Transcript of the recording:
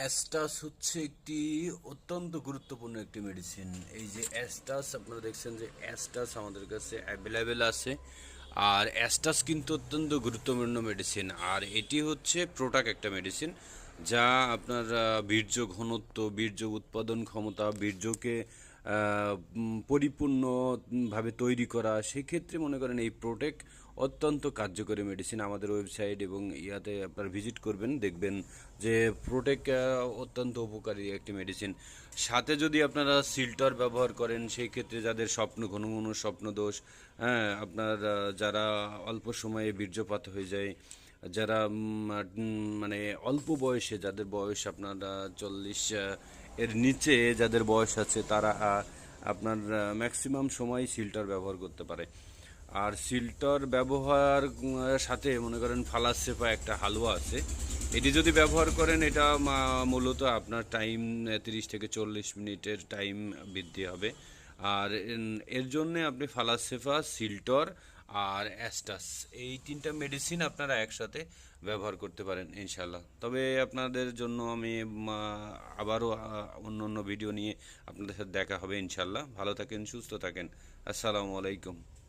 অ্যাস্টাস হচ্ছে একটি অত্যন্ত গুরুত্বপূর্ণ একটি মেডিসিন। এই যে অ্যাস্টাস আপনারা দেখছেন যে অ্যাস্টাস আমাদের কাছে অ্যাভেলেবেল আছে। আর অ্যাস্টাস কিন্তু অত্যন্ত গুরুত্বপূর্ণ মেডিসিন, আর এটি হচ্ছে প্রোটাক একটা মেডিসিন যা আপনার বীর্য ঘনত্ব, বীর্য উৎপাদন ক্ষমতা, বীর্যকে পরিপূর্ণভাবে তৈরি করা, সেক্ষেত্রে মনে করেন এই প্রোটেক অত্যন্ত কার্যকরী মেডিসিন। আমাদের ওয়েবসাইট এবং ইয়াতে আপনারা ভিজিট করবেন, দেখবেন যে প্রোটেক অত্যন্ত উপকারী একটি মেডিসিন। সাথে যদি আপনারা সিল্টার ব্যবহার করেন, সেই ক্ষেত্রে যাদের ঘন ঘন স্বপ্নদোষ, হ্যাঁ আপনার যারা অল্প সময়ে বীর্যপাত হয়ে যায়, যারা মানে অল্প বয়সে, যাদের বয়স আপনার 40 এর নিচে যাদের বয়স আছে, তারা আপনার ম্যাক্সিমাম সময় সিল্টার ব্যবহার করতে পারে। আর সিল্টার ব্যবহার সাথে মনে করেন ফালাসেপা একটা হালুয়া আছে, এটি যদি ব্যবহার করেন, এটা মূলত আপনার টাইম 30 থেকে 40 মিনিটের টাইম বৃদ্ধি হবে। আর এর জন্য আপনি ফালাসেপা, সিল্টর আর অ্যাস্টাস, এই তিনটা মেডিসিন আপনারা একসাথে ব্যবহার করতে পারেন ইনশাল্লাহ। তবে আপনাদের জন্য আমি আবারও অন্য অন্য ভিডিও নিয়ে আপনাদের সাথে দেখা হবে ইনশাল্লাহ। ভালো থাকেন, সুস্থ থাকেন। আসসালামু আলাইকুম।